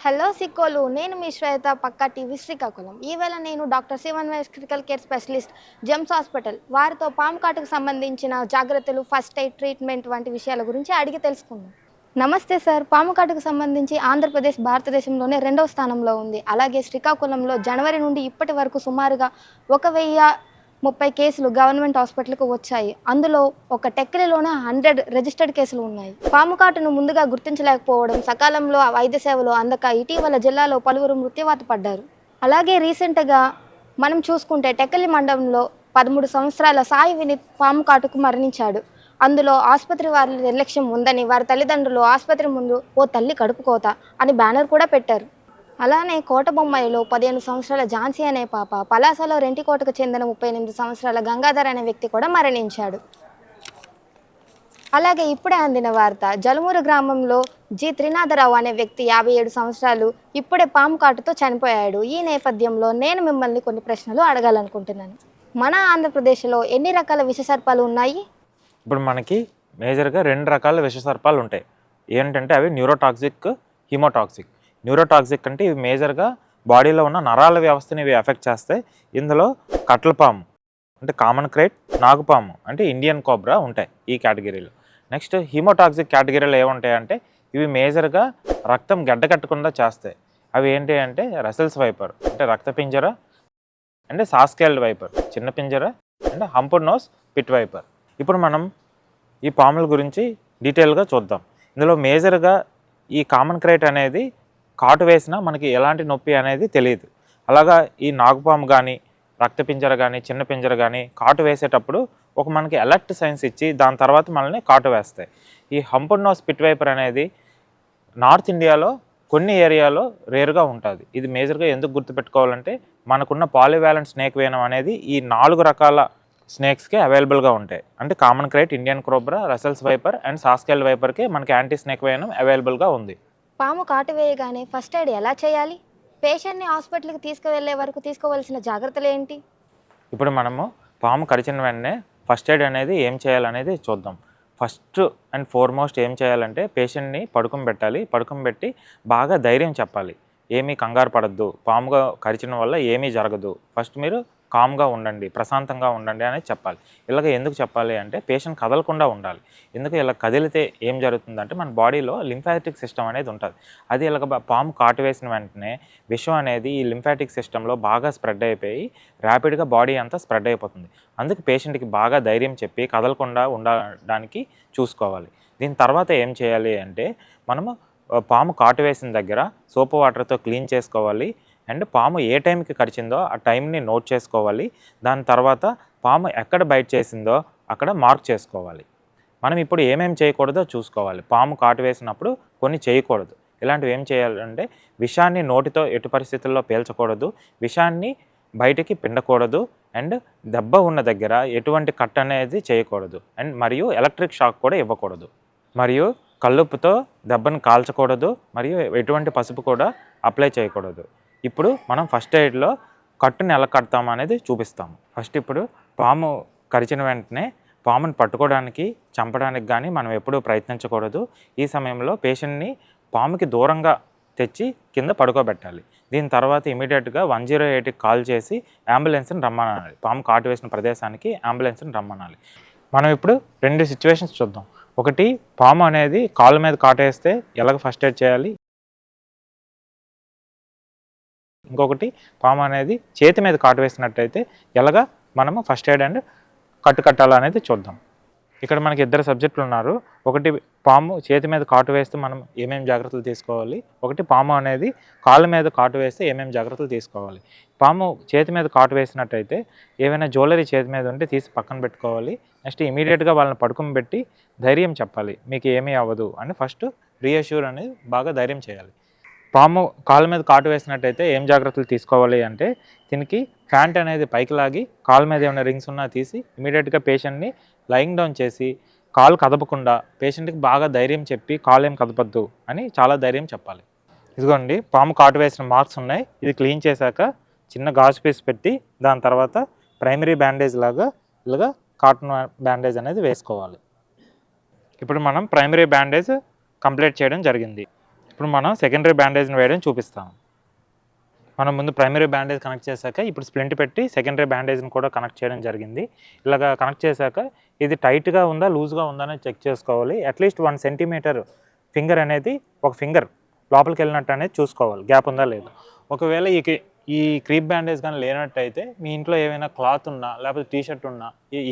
Hello Sikkolu నేను మీ శ్వేత పక్కా TV Srikakulam. ఈవేళ నేను డాక్టర్ సివన్ వైస్ critical care specialist Gems hospital వారితో పాము కాటుకు సంబంధించిన జాగ్రత్తలు, ఫస్ట్ ఎయిడ్, ట్రీట్మెంట్ వంటి విషయాల గురించి అడిగి తెలుసుకుందాం. నమస్తే సార్. పాము కాటుకు సంబంధించి ఆంధ్రప్రదేశ్ భారతదేశంలోనే 2వ స్థానంలో ఉంది. అలాగే శ్రీకాకుళంలో జనవరి నుండి ఇప్పటి వరకు సుమారుగా 1030 కేసులు గవర్నమెంట్ హాస్పిటల్కు వచ్చాయి. అందులో ఒక టెక్కలిలోనే 100 రిజిస్టర్డ్ కేసులు ఉన్నాయి. పాము కాటును ముందుగా గుర్తించలేకపోవడం, సకాలంలో వైద్య సేవలు అందక ఇటీవల జిల్లాలో పలువురు మృత్యువాత పడ్డారు. అలాగే రీసెంట్గా మనం చూసుకుంటే టెక్కలి మండలంలో 13 సంవత్సరాల సాయి వినీత్ పాము కాటుకు మరణించాడు. అందులో ఆసుపత్రి వారి నిర్లక్ష్యం ఉందని వారి తల్లిదండ్రులు ఆసుపత్రి ముందు "ఓ తల్లి కడుపు కోత" అని బ్యానర్ కూడా పెట్టారు. అలానే కోటబొమ్మాయిలో 15 సంవత్సరాల ఝాన్సీ అనే పాప, పలాసలో రెంటికోటకు చెందిన 38 సంవత్సరాల గంగాధర్ అనే వ్యక్తి కూడా మరణించాడు. అలాగే ఇప్పుడే అందిన వార్త, జలమూరు గ్రామంలో జి త్రినాథరావు అనే వ్యక్తి 57 సంవత్సరాలు ఇప్పుడే పాము కాటుతో చనిపోయాడు. ఈ నేపథ్యంలో నేను మిమ్మల్ని కొన్ని ప్రశ్నలు అడగాలనుకుంటున్నాను. మన ఆంధ్రప్రదేశ్లో ఎన్ని రకాల విషసర్పాలు ఉన్నాయి? ఇప్పుడు మనకి మేజర్గా 2 రకాల విషసర్పాలు ఉంటాయి. ఏంటంటే అవి న్యూరోటాక్సిక్, హిమోటాక్సిక్. న్యూరోటాక్సిక్ అంటే ఇవి మేజర్గా బాడీలో ఉన్న నరాల వ్యవస్థని ఇవి ఎఫెక్ట్ చేస్తాయి. ఇందులో కట్లపాము అంటే కామన్ క్రైట్, నాగుపాము అంటే ఇండియన్ కోబ్రా ఉంటాయి ఈ కేటగిరీలో. నెక్స్ట్ హిమోటాక్సిక్ కేటగిరీలో ఏముంటాయంటే ఇవి మేజర్గా రక్తం గడ్డకట్టకుండా చేస్తాయి. అవి ఏంటి అంటే రసెల్స్ వైపర్ అంటే రక్తపింజర, అంటే సాస్కేల్డ్ వైపర్ చిన్న పింజర, అంటే హంపుడ్ నోస్ పిట్ వైపర్. ఇప్పుడు మనం ఈ పాముల గురించి డీటెయిల్గా చూద్దాం. ఇందులో మేజర్గా ఈ కామన్ క్రైట్ అనేది కాటు వేసినా మనకి ఎలాంటి నొప్పి అనేది తెలియదు. అలాగా ఈ నాగుపాము కానీ, రక్తపింజర కానీ, చిన్న పింజర కానీ కాటు వేసేటప్పుడు ఒక మనకి అలర్ట్ సైన్స్ ఇచ్చి దాని తర్వాత మనల్ని కాటు వేస్తాయి. ఈ హంపుడ్ నోస్ పిట్ వైపర్ అనేది నార్త్ ఇండియాలో కొన్ని ఏరియాలో రేరుగా ఉంటుంది. ఇది మేజర్గా ఎందుకు గుర్తుపెట్టుకోవాలంటే మనకున్న పాలివాలెంట్ స్నేక్ వేనం అనేది ఈ 4 రకాల స్నేక్స్కి అవైలబుల్గా ఉంటాయి. అంటే common krait, Indian cobra, Russell's viper and saw scaled వైపర్కి మనకి యాంటీ స్నేక్ వేనం అవైలబుల్గా ఉంది. పాము కాటు వేయగానే ఫస్ట్ ఎయిడ్ ఎలా చేయాలి? పేషెంట్ని హాస్పిటల్కి తీసుకువెళ్ళే వరకు తీసుకోవాల్సిన జాగ్రత్తలు ఏంటి? ఇప్పుడు మనము పాము కరిచిన వెంటనే ఫస్ట్ ఎయిడ్ అనేది ఏం చేయాలనేది చూద్దాం. ఫస్ట్ అండ్ ఫార్మోస్ట్ ఏం చేయాలంటే పేషెంట్ని పడుకోబెట్టాలి. పడుకోబెట్టి బాగా ధైర్యం చెప్పాలి. ఏమీ కంగారు పడద్దు, పాముగా కరిచిన వల్ల ఏమీ జరగదు, ఫస్ట్ మీరు కామ్గా ఉండండి, ప్రశాంతంగా ఉండండి అనేది చెప్పాలి. ఇలాగ ఎందుకు చెప్పాలి అంటే పేషెంట్ కదలకుండా ఉండాలి. ఎందుకు ఇలా కదిలితే ఏం జరుగుతుందంటే మన బాడీలో లింఫాటిక్ సిస్టమ్ అనేది ఉంటుంది. అది ఇలాగ పాము కాటు వేసిన వెంటనే విషం అనేది ఈ లింఫాటిక్ సిస్టంలో బాగా స్ప్రెడ్ అయిపోయి ర్యాపిడ్గా బాడీ అంతా స్ప్రెడ్ అయిపోతుంది. అందుకు పేషెంట్కి బాగా ధైర్యం చెప్పి కదలకుండా ఉండడానికి చూసుకోవాలి. దీని తర్వాత ఏం చేయాలి అంటే మనము పాము కాటు వేసిన దగ్గర సోపు వాటర్తో క్లీన్ చేసుకోవాలి. అండ్ పాము ఏ టైంకి కరిచిందో ఆ టైంని నోట్ చేసుకోవాలి. దాని తర్వాత పాము ఎక్కడ బైట్ చేసిందో అక్కడ మార్క్ చేసుకోవాలి. మనం ఇప్పుడు ఏమేమి చేయకూడదో చూసుకోవాలి. పాము కాటు వేసినప్పుడు కొన్ని చేయకూడదు. ఇలాంటివి ఏం చేయాలంటే విషాన్ని నోటితో ఎటు పరిస్థితుల్లో పీల్చకూడదు, విషాన్ని బయటికి పిండకూడదు, అండ్ దెబ్బ ఉన్న దగ్గర ఎటువంటి కట్ అనేది చేయకూడదు, అండ్ మరియు ఎలక్ట్రిక్ షాక్ కూడా ఇవ్వకూడదు, మరియు కల్లుప్పుతో దెబ్బను కాల్చకూడదు, మరియు ఎటువంటి పసుపు కూడా అప్లై చేయకూడదు. ఇప్పుడు మనం ఫస్ట్ ఎయిడ్లో కట్టుని ఎలా కడతాం అనేది చూపిస్తాము. ఫస్ట్ ఇప్పుడు పాము కరిచిన వెంటనే పాముని పట్టుకోవడానికి, చంపడానికి కానీ మనం ఎప్పుడూ ప్రయత్నించకూడదు. ఈ సమయంలో పేషెంట్ని పాముకి దూరంగా తెచ్చి కింద పడుకోబెట్టాలి. దీని తర్వాత ఇమీడియట్గా 108కి కాల్ చేసి అంబులెన్స్ని రమ్మనాలి. పాము కాటు వేసిన ప్రదేశానికి అంబులెన్స్ని రమ్మనాలి. మనం ఇప్పుడు 2 సిచ్యువేషన్స్ చూద్దాం. ఒకటి, పాము అనేది కాళ్ళ మీద కాటేస్తే ఎలాగ ఫస్ట్ ఎయిడ్ చేయాలి. ఇంకొకటి, పాము అనేది చేతి మీద కాటు వేసినట్టయితే ఎలాగ మనము ఫస్ట్ ఎయిడ్ అండ్ కట్టాలనేది చూద్దాం. ఇక్కడ మనకి 2 సబ్జెక్టులు ఉన్నారు. ఒకటి, పాము చేతి మీద కాటు వేస్తే మనం ఏమేమి జాగ్రత్తలు తీసుకోవాలి. ఒకటి, పాము అనేది కాళ్ళ మీద కాటు వేస్తే ఏమేమి జాగ్రత్తలు తీసుకోవాలి. పాము చేతి మీద కాటు వేసినట్టయితే ఏమైనా జ్యువెలరీ చేతి మీద ఉంటే తీసి పక్కన పెట్టుకోవాలి. నెక్స్ట్ ఇమీడియట్గా వాళ్ళని పడుకోబెట్టి ధైర్యం చెప్పాలి, మీకు ఏమీ అవ్వదు అని ఫస్ట్ రీఅష్యూర్ అనేది బాగా ధైర్యం చేయాలి. పాము కాళ్ళ మీద కాటు వేసినట్టయితే ఏం జాగ్రత్తలు తీసుకోవాలి అంటే దీనికి ఫ్యాంట్ అనేది పైకి లాగి కాళ్ళ మీద ఏమైనా రింగ్స్ ఉన్నా తీసి ఇమీడియట్గా పేషెంట్ని లయింగ్ డౌన్ చేసి కాలు కదపకుండా పేషెంట్కి బాగా ధైర్యం చెప్పి కాలు ఏం కదపద్దు అని చాలా ధైర్యం చెప్పాలి. ఇదిగోండి పాము కాటు వేసిన మార్క్స్ ఉన్నాయి. ఇది క్లీన్ చేశాక చిన్న గాజు పీస్ పెట్టి దాని తర్వాత ప్రైమరీ బ్యాండేజ్ లాగా ఇలాగా కాటన్ బ్యాండేజ్ అనేది వేసుకోవాలి. ఇప్పుడు మనం ప్రైమరీ బ్యాండేజ్ కంప్లీట్ చేయడం జరిగింది. ఇప్పుడు మనం సెకండరీ బ్యాండేజ్ని వేయడం చూపిస్తాం. మనం ముందు ప్రైమరీ బ్యాండేజ్ కనెక్ట్ చేశాక ఇప్పుడు స్ప్లింట్ పెట్టి సెకండరీ బ్యాండేజ్ని కూడా కనెక్ట్ చేయడం జరిగింది. ఇలాగ కనెక్ట్ చేశాక ఇది టైట్గా ఉందా లూజ్గా ఉందా అని చెక్ చేసుకోవాలి. అట్లీస్ట్ 1 సెంటీమీటర్ ఫింగర్ అనేది ఒక ఫింగర్ లోపలికి వెళ్ళినట్టు అనేది చూసుకోవాలి, గ్యాప్ ఉందా లేదా. ఒకవేళ ఈ క్రీప్ బ్యాండేజ్ కానీ లేనట్టయితే మీ ఇంట్లో ఏవైనా క్లాత్ ఉన్నా లేకపోతే టీషర్ట్ ఉన్నా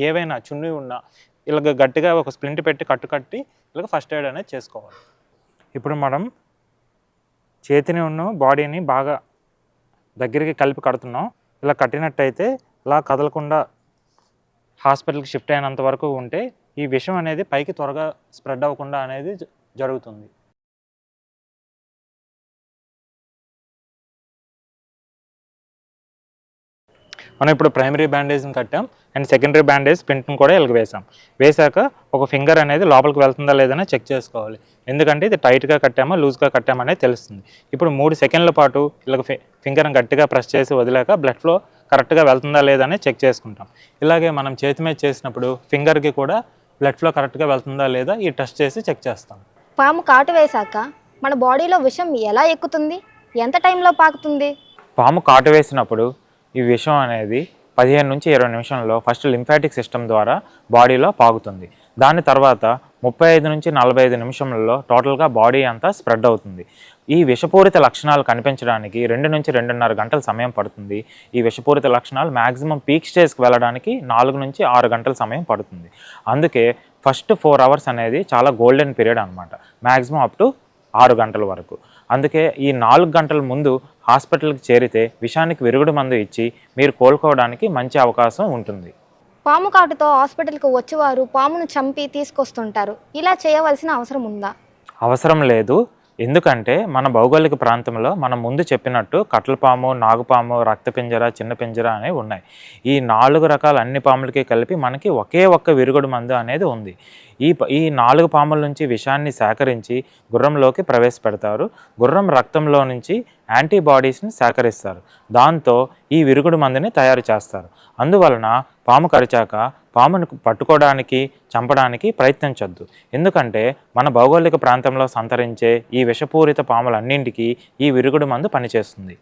ఏవైనా చున్నీ ఉన్నా ఇలాగ గట్టిగా ఒక స్ప్లింట్ పెట్టి కట్టి ఇలాగ ఫస్ట్ ఎయిడ్ అనేది చేసుకోవాలి. ఇప్పుడు మనం చేతిని ఉన్న బాడీని బాగా దగ్గరికి కలిపి కడుతున్నాం. ఇలా కట్టినట్టయితే ఇలా కదలకుండా హాస్పిటల్కి షిఫ్ట్ అయినంత వరకు ఉంటే ఈ విషం అనేది పైకి త్వరగా స్ప్రెడ్ అవ్వకుండా అనేది జరుగుతుంది. మనం ఇప్పుడు ప్రైమరీ బ్యాండేజ్ని కట్టాం అండ్ సెకండరీ బ్యాండేజ్ స్ప్లింట్ని కూడా ఇలాగ వేసాక ఒక ఫింగర్ అనేది లోపలికి వెళ్తుందా లేదని చెక్ చేసుకోవాలి. ఎందుకంటే ఇది టైట్గా కట్టామా లూజ్గా కట్టామా అనేది తెలుస్తుంది. ఇప్పుడు 3 సెకండ్ల పాటు ఇలాగ ఫింగర్ని గట్టిగా ప్రెస్ చేసి వదిలేక బ్లడ్ ఫ్లో కరెక్ట్గా వెళ్తుందా లేదని చెక్ చేసుకుంటాం. ఇలాగే మనం చేతి మీద చేసినప్పుడు ఫింగర్కి కూడా బ్లడ్ ఫ్లో కరెక్ట్గా వెళ్తుందా లేదా ఈ టెస్ట్ చేసి చెక్ చేస్తాం. పాము కాటు వేశాక మన బాడీలో విషం ఎలా ఎక్కుతుంది, ఎంత టైంలో పాకుతుంది? పాము కాటు వేసినప్పుడు ఈ విషం అనేది 15 నుంచి 20 నిమిషాల్లో ఫస్ట్ లింఫాటిక్ సిస్టమ్ ద్వారా బాడీలో పాకుతుంది. దాని తర్వాత 35 నుంచి 45 నిమిషంలో టోటల్గా బాడీ అంతా స్ప్రెడ్ అవుతుంది. ఈ విషపూరిత లక్షణాలు కనిపించడానికి 2 నుంచి 2.5 గంటల సమయం పడుతుంది. ఈ విషపూరిత లక్షణాలు మ్యాక్సిమం పీక్ స్టేజ్కి వెళ్ళడానికి 4 నుంచి 6 గంటల సమయం పడుతుంది. అందుకే ఫస్ట్ 4 అవర్స్ అనేది చాలా గోల్డెన్ పీరియడ్ అనమాట, మ్యాక్సిమం అప్ టు 6 గంటల వరకు. అందుకే ఈ 4 గంటల ముందు హాస్పిటల్కి చేరితే విషానికి విరుగుడు మందు ఇచ్చి మీరు కోలుకోవడానికి మంచి అవకాశం ఉంటుంది. పాము కాటుతో హాస్పిటల్కి వచ్చేవారు పామును చంపి తీసుకొస్తుంటారు. ఇలా చేయవలసిన అవసరం ఉందా? అవసరం లేదు. ఎందుకంటే మన భౌగోళిక ప్రాంతంలో మనం ముందు చెప్పినట్టు కట్లపాము, నాగుపాము, రక్తపింజర, చిన్న పింజర అనేవి ఉన్నాయి. ఈ 4 రకాల అన్ని పాములకి కలిపి మనకి ఒకే ఒక్క విరుగుడు మందు అనేది ఉంది. ఈ 4 పాముల నుంచి విషాన్ని సేకరించి గుర్రంలోకి ప్రవేశపెడతారు. గుర్రం రక్తంలో నుంచి యాంటీబాడీస్ని సేకరిస్తారు. దాంతో ఈ విరుగుడు మందుని తయారు చేస్తారు. అందువలన పాము కరిచాక పామును పట్టుకోవడానికి చంపడానికి ప్రయత్నించొద్దు. ఎందుకంటే మన భౌగోళిక ప్రాంతంలో సంతరించే ఈ విషపూరిత పాములన్నింటికి ఈ విరుగుడు మందు పనిచేస్తుంది.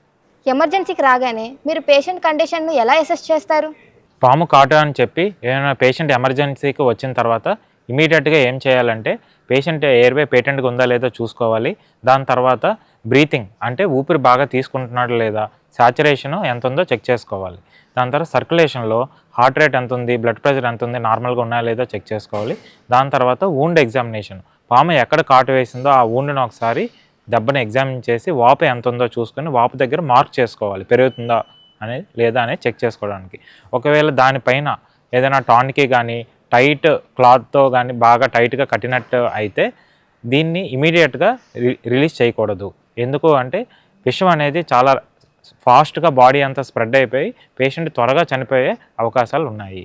ఎమర్జెన్సీకి రాగానే మీరు పేషెంట్ కండిషన్ను ఎలా అసెస్ చేస్తారు? పాము కాటు అని చెప్పి ఏమైనా పేషెంట్ ఎమర్జెన్సీకి వచ్చిన తర్వాత ఇమీడియట్గా ఏం చేయాలంటే పేషెంట్ ఎయిర్వే పేటెంట్గా ఉందా లేదో చూసుకోవాలి. దాని తర్వాత బ్రీతింగ్ అంటే ఊపిరి బాగా తీసుకుంటున్నాడు లేదా, సాచురేషన్ ఎంత ఉందో చెక్ చేసుకోవాలి. దాని తర్వాత సర్క్యులేషన్లో హార్ట్ రేట్ ఎంత ఉంది, బ్లడ్ ప్రెషర్ ఎంత ఉంది, నార్మల్గా ఉన్నాయా లేదో చెక్ చేసుకోవాలి. దాని తర్వాత వూండ్ ఎగ్జామినేషన్, పాము ఎక్కడ కాటు వేసిందో ఆ వూండ్ని ఒకసారి దెబ్బని ఎగ్జామిన్ చేసి వాపు ఎంత ఉందో చూసుకొని వాపు దగ్గర మార్క్ చేసుకోవాలి, పెరుగుతుందా అనేది లేదా అనేది చెక్ చేసుకోవడానికి. ఒకవేళ దానిపైన ఏదైనా టానిక్ కానీ టైట్ క్లాత్తో కానీ బాగా టైట్గా కట్టినట్టు అయితే దీన్ని ఇమీడియట్గా రిలీజ్ చేయకూడదు. ఎందుకు అంటే విషం అనేది చాలా ఫాస్ట్గా బాడీ అంతా స్ప్రెడ్ అయిపోయి పేషెంట్ త్వరగా చనిపోయే అవకాశాలు ఉన్నాయి.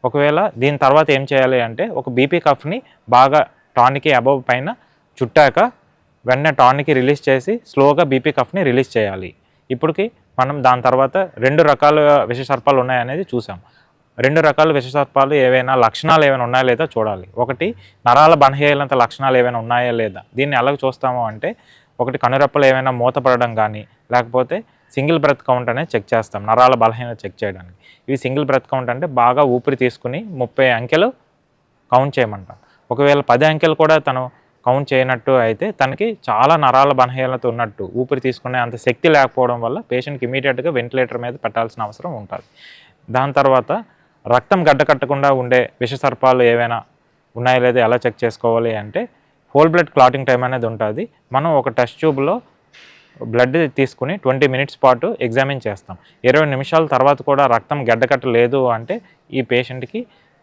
ఒకవేళ దీని తర్వాత ఏం చేయాలి అంటే ఒక బీపీ కఫ్ని బాగా టానిక్ అబవ్ పైన చుట్టాక వెంటనే టానిక్ రిలీజ్ చేసి స్లోగా బీపీ కఫ్ని రిలీజ్ చేయాలి. ఇప్పటికి మనం దాని తర్వాత 2 రకాల విషసర్పాలు ఉన్నాయనేది చూసాం. 2 రకాల విషసర్పాలు ఏవైనా లక్షణాలు ఏమైనా ఉన్నాయా లేదా చూడాలి. ఒకటి నరాల బలహీనత లక్షణాలు ఏమైనా ఉన్నాయా లేదా. దీన్ని ఎలాగ చూస్తాము అంటే ఒకటి కనురెప్పలు ఏమైనా మూతపడడం కానీ లేకపోతే సింగిల్ బ్రెత్ కౌంట్ అనేది చెక్ చేస్తాం నరాల బలహీనత చెక్ చేయడానికి. ఇవి సింగిల్ బ్రెత్ కౌంట్ అంటే బాగా ఊపిరి తీసుకుని 30 అంకెలు కౌంట్ చేయమంటాం. ఒకవేళ 10 అంకెలు కూడా తను కౌంట్ చేయనట్టు అయితే తనకి చాలా నరాల బలహీనత ఉన్నట్టు, ఊపిరి తీసుకునే అంత శక్తి లేకపోవడం వల్ల పేషెంట్కి ఇమీడియట్గా వెంటిలేటర్ మీద పెట్టాల్సిన అవసరం ఉంటుంది. దాని తర్వాత రక్తం గడ్డకట్టకుండా ఉండే విషసర్పాలు ఏవైనా ఉన్నాయో లేదో ఎలా చెక్ చేసుకోవాలి అంటే హోల్ బ్లడ్ క్లాటింగ్ టైం అనేది ఉంటుంది. మనం ఒక టెస్ట్ ట్యూబ్లో బ్లడ్ తీసుకుని 20 మినిట్స్ పాటు ఎగ్జామిన్ చేస్తాం. 20 నిమిషాల తర్వాత కూడా రక్తం గడ్డకట్టలేదు అంటే ఈ పేషెంట్కి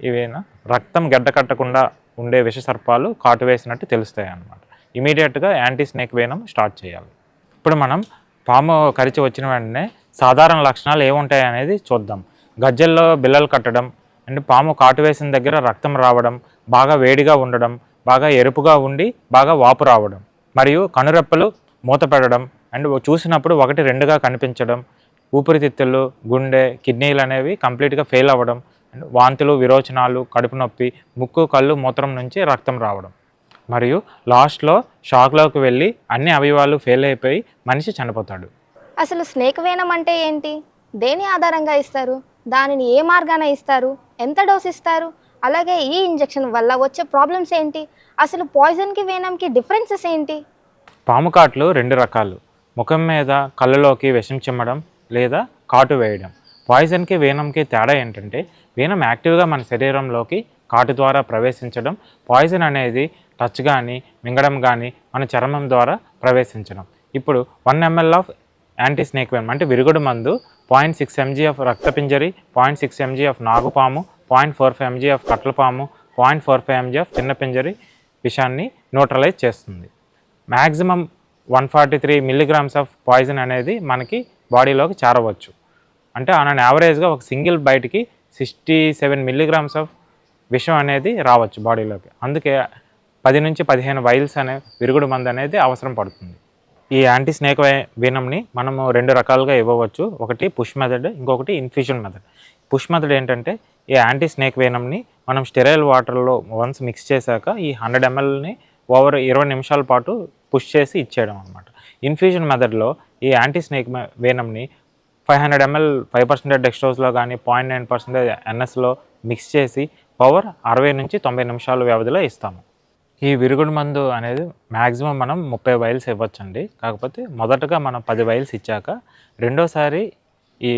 ఏవైనా రక్తం గడ్డకట్టకుండా ఉండే విషసర్పాలు కాటు వేసినట్టు తెలుస్తాయి అన్నమాట. ఇమీడియట్గా యాంటీ స్నేక్ వేనం స్టార్ట్ చేయాలి. ఇప్పుడు మనం పాము కరిచి వచ్చిన వెంటనే సాధారణ లక్షణాలు ఏముంటాయి అనేది చూద్దాం. గజ్జల్లో బిల్లలు కట్టడం అండ్ పాము కాటు వేసిన దగ్గర రక్తం రావడం, బాగా వేడిగా ఉండడం, బాగా ఎరుపుగా ఉండి బాగా వాపు రావడం, మరియు కనురెప్పలు మూతపెట్టడం అండ్ చూసినప్పుడు 1-2గా కనిపించడం, ఊపిరితిత్తులు, గుండె, కిడ్నీలు అనేవి కంప్లీట్గా ఫెయిల్ అవ్వడం, అండ్ వాంతులు, విరోచనాలు, కడుపు నొప్పి, ముక్కు, కళ్ళు, మూత్రం నుంచి రక్తం రావడం. మరియు లాస్ట్లో షాక్లోకి వెళ్ళి అన్ని అవయవాలు ఫెయిల్ అయిపోయి మనిషి చనిపోతాడు. అసలు స్నేక్ వేనం అంటే ఏంటి? దేని ఆధారంగా ఇస్తారు? దానిని ఏ మార్గాన ఇస్తారు? ఎంత డోస్ ఇస్తారు? అలాగే ఈ ఇంజెక్షన్ వల్ల వచ్చే ప్రాబ్లమ్స్ ఏంటి? అసలు పాయిజన్కి వేనంకి డిఫరెన్సెస్ ఏంటి? పాము కాట్లు 2 రకాలు. ముఖం మీద కళ్ళలోకి విషం చిమ్మడం లేదా కాటు వేయడం. పాయిజన్కి వేనంకి తేడా ఏంటంటే వేనం యాక్టివ్గా మన శరీరంలోకి కాటు ద్వారా ప్రవేశించడం, పాయిజన్ అనేది టచ్ కానీ మింగడం కానీ మన చర్మం ద్వారా ప్రవేశించడం. ఇప్పుడు 1 ml ఆఫ్ యాంటీ స్నేక్ వేనం అంటే విరుగుడు మందు 0.6 mg ఆఫ్ రక్తపింజరి, 0.6 mg ఆఫ్ నాగుపాము, 0.45 mg ఆఫ్ కట్లపాము, 0.45 mg ఆఫ్ చిన్న పింజరి విషాన్ని న్యూట్రలైజ్ చేస్తుంది. మ్యాక్సిమం 143 మిల్లీగ్రామ్స్ ఆఫ్ పాయిజన్ అనేది మనకి బాడీలోకి చేరవచ్చు. అంటే ఆన్ యావరేజ్గా ఒక సింగిల్ బైట్కి 67 మిల్లీగ్రామ్స్ ఆఫ్ విషం అనేది రావచ్చు బాడీలోకి. అందుకే 10 నుంచి 15 వైల్స్ అనే విరుగుడు మందు అనేది అవసరం పడుతుంది. ఈ యాంటీ స్నేక్ వేనంని మనము 2 రకాలుగా ఇవ్వవచ్చు. ఒకటి పుష్ మెథడ్, ఇంకొకటి ఇన్ఫ్యూజన్ మెథడ్. పుష్ మెథడ్ ఏంటంటే ఈ యాంటీ స్నేక్ వేనంని మనం స్టెరైల్ వాటర్లో వన్స్ మిక్స్ చేశాక ఈ 100 mlని ఓవర్ 20 నిమిషాల పాటు పుష్ చేసి ఇచ్చేయడం అనమాట. ఇన్ఫ్యూజన్ మెథడ్లో ఈ యాంటీ స్నేక్ వేనంని 500 ml 5% డెక్స్ట్రోజ్లో కానీ 0.9% NSలో మిక్స్ చేసి ఓవర్ 60 నుంచి 90 నిమిషాల వ్యవధిలో ఇస్తాము. ఈ విరుగుడు మందు అనేది మ్యాక్సిమం మనం 30 వైల్స్ ఇవ్వచ్చండి. కాకపోతే మొదటగా మనం 10 వైల్స్ ఇచ్చాక రెండోసారి ఈ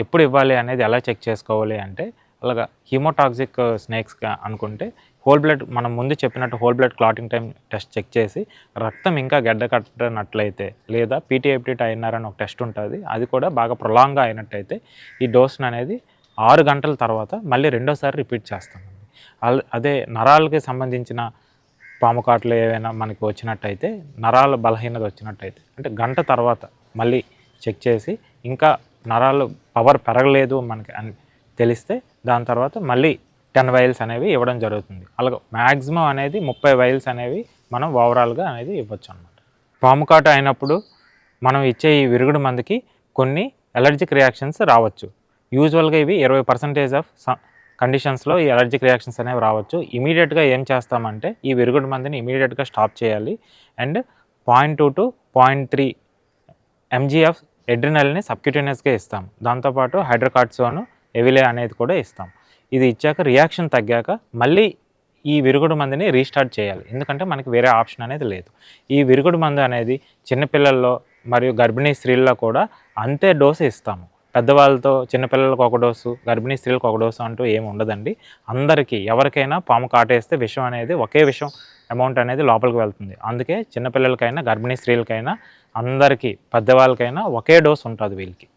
ఎప్పుడు ఇవ్వాలి అనేది ఎలా చెక్ చేసుకోవాలి అంటే అలాగా హీమోటాక్సిక్ స్నేక్స్గా అనుకుంటే హోల్ బ్లడ్ మనం ముందు చెప్పినట్టు whole blood clotting time test check చేసి రక్తం ఇంకా గడ్డ కట్టినట్లయితే లేదా పీటీఎఫ్టీ ఐఎన్ఆర్ అని ఒక టెస్ట్ ఉంటుంది, అది కూడా బాగా ప్రొలాంగ్గా అయినట్టయితే ఈ డోస్ని అనేది 6 గంటల తర్వాత మళ్ళీ రెండోసారి రిపీట్ చేస్తామండి. అదే నరాలకి సంబంధించిన పాము కాట్లు ఏవైనా మనకి వచ్చినట్టయితే నరాల బలహీనత వచ్చినట్టయితే అంటే గంట తర్వాత మళ్ళీ చెక్ చేసి ఇంకా నరాలు పవర్ పెరగలేదు మనకి అని తెలిస్తే దాని తర్వాత మళ్ళీ 10 వైల్స్ అనేవి ఇవ్వడం జరుగుతుంది. అలాగే మ్యాక్సిమం అనేది 30 వైల్స్ అనేవి మనం ఓవరాల్గా అనేది ఇవ్వచ్చు అన్నమాట. పాము కాటు అయినప్పుడు మనం ఇచ్చే ఈ విరుగుడు మందుకి కొన్ని ఎలర్జిక్ రియాక్షన్స్ రావచ్చు. యూజువల్గా ఇవి 20% ఆఫ్ కండిషన్స్లో ఈ ఎలర్జిక్ రియాక్షన్స్ అనేవి రావచ్చు. ఇమీడియట్గా ఏం చేస్తామంటే ఈ విరుగుడు మందుని ఇమీడియట్గా స్టాప్ చేయాలి. అండ్ 0.2 to 0.3 mg ఆఫ్ ఎడ్రినల్ని సబ్క్యూటేనియస్గా ఇస్తాం. దాంతోపాటు హైడ్రోకార్టిసోన్, ఎవిలే అనేది కూడా ఇస్తాం. ఇది ఇచ్చాక రియాక్షన్ తగ్గాక మళ్ళీ ఈ విరుగుడు మందుని రీస్టార్ట్ చేయాలి. ఎందుకంటే మనకి వేరే ఆప్షన్ అనేది లేదు. ఈ విరుగుడు మందు అనేది చిన్నపిల్లల్లో మరియు గర్భిణీ స్త్రీల్లో కూడా అంతే డోసు ఇస్తాము. పెద్దవాళ్ళతో చిన్నపిల్లలకు ఒక డోసు, గర్భిణీ స్త్రీలకు ఒక డోసు అంటూ ఏమి ఉండదండి. అందరికీ ఎవరికైనా పాము కాటేస్తే విషం అనేది ఒకే విషం అమౌంట్ అనేది లోపలికి వెళ్తుంది. అందుకే చిన్నపిల్లలకైనా గర్భిణీ స్త్రీలకైనా అందరికీ పెద్దవాళ్ళకైనా ఒకే డోసు ఉంటుంది వీళ్ళకి.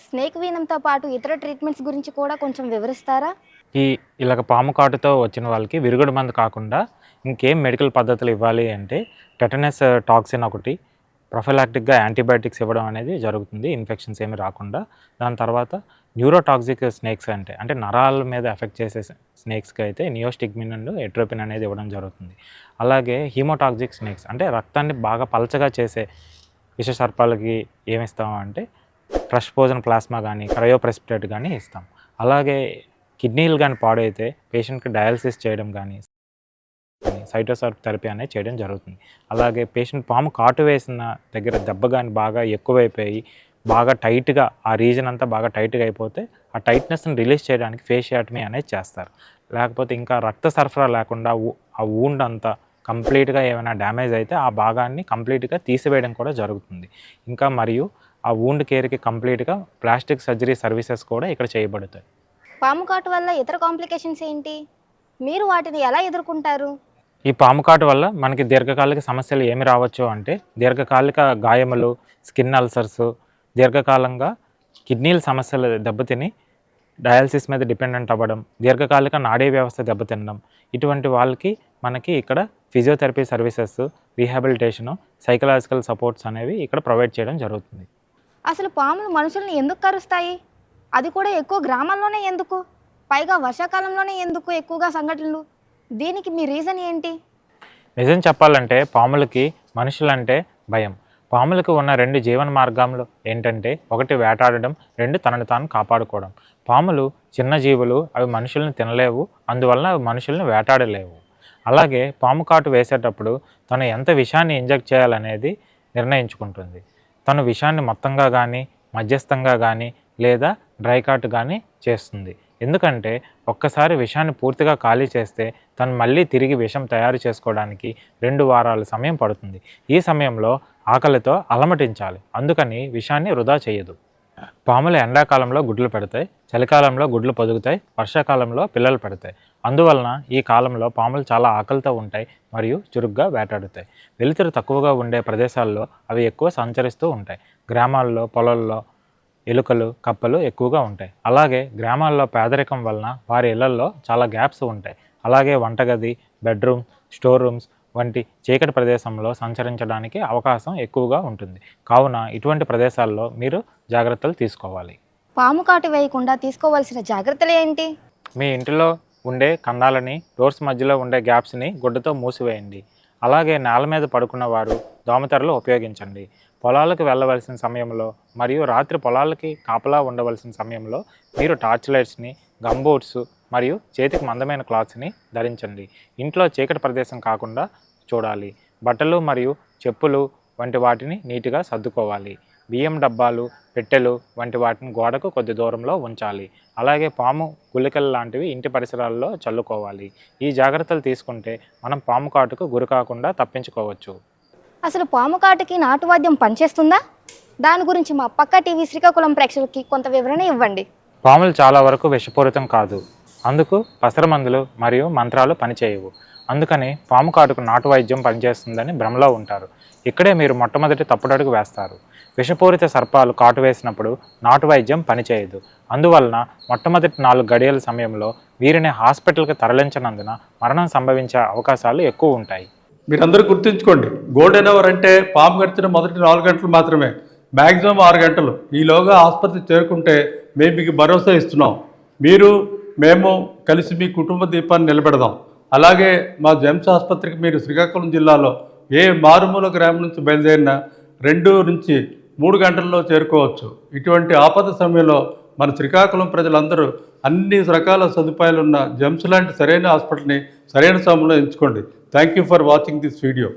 స్నేక్ వీనంతో పాటు ఇతర ట్రీట్మెంట్స్ గురించి కూడా కొంచెం వివరిస్తారా? ఇలాగ పాము కాటుతో వచ్చిన వాళ్ళకి విరుగుడు మందు కాకుండా ఇంకేం మెడికల్ పద్ధతులు ఇవ్వాలి అంటే టెటనస్ టాక్సిన్ ఒకటి, ప్రొఫైలాక్టిక్గా యాంటీబయాటిక్స్ ఇవ్వడం అనేది జరుగుతుంది ఇన్ఫెక్షన్స్ ఏమి రాకుండా. దాని తర్వాత న్యూరోటాక్సిక్ స్నేక్స్ అంటే నరాల మీద ఎఫెక్ట్ చేసే స్నేక్స్కి అయితే నియోస్టిగ్మిన్ అండ్ ఎట్రోపిన్ అనేది ఇవ్వడం జరుగుతుంది. అలాగే హీమోటాక్సిక్ స్నేక్స్ అంటే రక్తాన్ని బాగా పలచగా చేసే విష సర్పాలకి ఏమిస్తాము అంటే ఫ్రెష్పోజన్ ప్లాస్మా కానీ క్రయోప్రెసిపిటేట్ కానీ ఇస్తాం. అలాగే కిడ్నీలు కానీ పాడైతే పేషెంట్కి డయాలసిస్ చేయడం కానీ సైటోసార్ప్ థెరపీ అనేది చేయడం జరుగుతుంది. అలాగే పేషెంట్ పాము కాటు వేసిన దగ్గర దెబ్బ కానీ బాగా ఎక్కువైపోయి బాగా టైట్గా ఆ రీజన్ అంతా బాగా టైట్గా అయిపోతే ఆ టైట్నెస్ని రిలీజ్ చేయడానికి ఫేషియాటమీ అనేది చేస్తారు. లేకపోతే ఇంకా రక్త సరఫరా లేకుండా ఆ వూండ్ అంతా కంప్లీట్గా ఏమైనా డ్యామేజ్ అయితే ఆ భాగాన్ని కంప్లీట్గా తీసివేయడం కూడా జరుగుతుంది. ఇంకా మరియు ఆ వూండ్ కేర్కి కంప్లీట్గా ప్లాస్టిక్ సర్జరీ సర్వీసెస్ కూడా ఇక్కడ చేయబడతాయి. పాము కాటు వల్ల ఇతర కాంప్లికేషన్స్ ఏంటి? మీరు వాటిని ఎలా ఎదుర్కొంటారు? ఈ పాము కాటు వల్ల మనకి దీర్ఘకాలిక సమస్యలు ఏమి రావచ్చు అంటే దీర్ఘకాలిక గాయములు, స్కిన్ అల్సర్స్, దీర్ఘకాలంగా కిడ్నీల సమస్యలు దెబ్బతిని డయాలసిస్ మీద డిపెండెంట్ అవ్వడం, దీర్ఘకాలిక నాడీ వ్యవస్థ దెబ్బతినడం, ఇటువంటి వాళ్ళకి మనకి ఇక్కడ physiotherapy services, rehabilitation, psychological supports అనేవి ఇక్కడ ప్రొవైడ్ చేయడం జరుగుతుంది. అసలు పాములు మనుషుల్ని ఎందుకు కరుస్తాయి? అది కూడా ఎక్కువ గ్రామాల్లోనే ఎందుకు? పైగా వర్షాకాలంలోనే ఎందుకు ఎక్కువగా సంఘటనలు? దీనికి మీ రీజన్ ఏంటి? నిజం చెప్పాలంటే పాములకి మనుషులంటే భయం. పాములకు ఉన్న 2 జీవన మార్గాలు ఏంటంటే ఒకటి వేటాడడం, 2 తనను తాను కాపాడుకోవడం. పాములు చిన్న జీవులు, అవి మనుషుల్ని తినలేవు, అందువలన అవి మనుషుల్ని వేటాడలేవు. అలాగే పాము కాటు వేసేటప్పుడు తను ఎంత విషాన్ని ఇంజెక్ట్ చేయాలనేది నిర్ణయించుకుంటుంది. తను విషాన్ని మొత్తంగా కానీ, మధ్యస్థంగా కానీ లేదా డ్రై కాట్ కానీ చేస్తుంది. ఎందుకంటే ఒక్కసారి విషాన్ని పూర్తిగా ఖాళీ చేస్తే తను మళ్ళీ తిరిగి విషం తయారు చేసుకోవడానికి 2 వారాల సమయం పడుతుంది. ఈ సమయంలో ఆకలితో అలమటించాలి. అందుకని విషాన్ని వృధా చేయదు. పాములు ఎండాకాలంలో గుడ్లు పెడతాయి, చలికాలంలో గుడ్లు పొదుగుతాయి, వర్షాకాలంలో పిల్లలు పెడతాయి. అందువలన ఈ కాలంలో పాములు చాలా ఆకలితో ఉంటాయి మరియు చురుగ్గా వేటాడుతాయి. వెలుతురు తక్కువగా ఉండే ప్రదేశాల్లో అవి ఎక్కువ సంచరిస్తూ ఉంటాయి. గ్రామాల్లో, పొలాల్లో ఎలుకలు, కప్పలు ఎక్కువగా ఉంటాయి. అలాగే గ్రామాల్లో పేదరికం వలన వారి ఇళ్లల్లో చాలా గ్యాప్స్ ఉంటాయి. అలాగే వంటగది, బెడ్రూమ్, స్టోర్ రూమ్స్ వంటి చీకటి ప్రదేశంలో సంచరించడానికి అవకాశం ఎక్కువగా ఉంటుంది. కావున ఇటువంటి ప్రదేశాల్లో మీరు జాగ్రత్తలు తీసుకోవాలి. పాము కాటు వేయకుండా తీసుకోవాల్సిన జాగ్రత్తలు ఏంటి? మీ ఇంటిలో ఉండే కందాలని, డోర్స్ మధ్యలో ఉండే గ్యాప్స్ని గుడ్డతో మూసివేయండి. అలాగే నేల మీద పడుకున్న వారు దోమతెరలు ఉపయోగించండి. పొలాలకు వెళ్ళవలసిన సమయంలో మరియు రాత్రి పొలాలకి కాపలా ఉండవలసిన సమయంలో మీరు టార్చ్ లైట్స్ని, గంబూట్స్ మరియు చేతికి మందమైన క్లాత్స్ని ధరించండి. ఇంట్లో చీకటి ప్రదేశం కాకుండా చూడాలి. బట్టలు మరియు చెప్పులు వంటి వాటిని నీట్గా సర్దుకోవాలి. బియ్యం డబ్బాలు, పెట్టెలు వంటి వాటిని గోడకు కొద్ది దూరంలో ఉంచాలి. అలాగే పాము గుళికలు లాంటివి ఇంటి పరిసరాల్లో చల్లుకోవాలి. ఈ జాగ్రత్తలు తీసుకుంటే మనం పాము కాటుకు గురి కాకుండా తప్పించుకోవచ్చు. అసలు పాము కాటుకి నాటు వైద్యం పనిచేస్తుందా? దాని గురించి మా పక్క టీవీ శ్రీకాకుళం ప్రేక్షకులకి కొంత వివరణ ఇవ్వండి. పాములు చాలా వరకు విషపూరితం కాదు. అందుకు పసరమందులు మరియు మంత్రాలు పనిచేయవు. అందుకని పాము కాటుకు నాటు వైద్యం పనిచేస్తుందని భ్రమలో ఉంటారు. ఇక్కడే మీరు మొట్టమొదటి తప్పుడడుగు వేస్తారు. విషపూరిత సర్పాలు కాటు వేసినప్పుడు నాటు వైద్యం పనిచేయదు. అందువలన మొట్టమొదటి 4 గడియల సమయంలో వీరిని హాస్పిటల్కి తరలించనందున మరణం సంభవించే అవకాశాలు ఎక్కువ ఉంటాయి. మీరందరూ గుర్తుంచుకోండి, గోల్డెన్ అవర్ అంటే పాము గడిచిన మొదటి 4 గంటలు మాత్రమే, మ్యాక్సిమం 6 గంటలు. ఈలోగా ఆసుపత్రి చేరుకుంటే మేము మీకు భరోసా ఇస్తున్నాం. మీరు మేము కలిసి మీ కుటుంబ దీపాన్ని నిలబెడదాం. అలాగే మా జెమ్స్ ఆసుపత్రికి మీరు శ్రీకాకుళం జిల్లాలో ఏ మారుమూల గ్రామం నుంచి బయలుదేరినా 2 నుంచి 3 గంటల్లో చేరుకోవచ్చు. ఇటువంటి ఆపద సమయంలో మన శ్రీకాకుళం ప్రజలందరూ అన్ని రకాల సదుపాయాలున్న జెమ్స్ లాంటి సరైన హాస్పిటల్ని సరైన సమయంలో ఎంచుకోండి. Thank you for watching this video.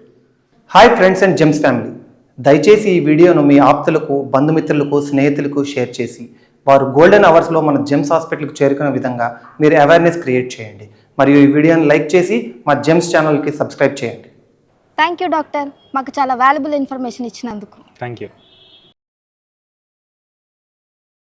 Hi friends and Gems family, దయచేసి ఈ వీడియోను మీ ఆప్తులకు, బంధుమిత్రులకు, స్నేహితులకు షేర్ చేసి వారు గోల్డెన్ అవర్స్లో మన జెమ్స్ హాస్పిటల్కి చేరుకునే విధంగా మీరు అవేర్నెస్ క్రియేట్ చేయండి. మరియు ఈ వీడియోని లైక్ చేసి మా జెమ్స్ ఛానల్కి సబ్స్క్రైబ్ చేయండి. థ్యాంక్ యూ డాక్టర్, మాకు చాలా వాల్యుబుల్ ఇన్ఫర్మేషన్ ఇచ్చినందుకు. Thank you.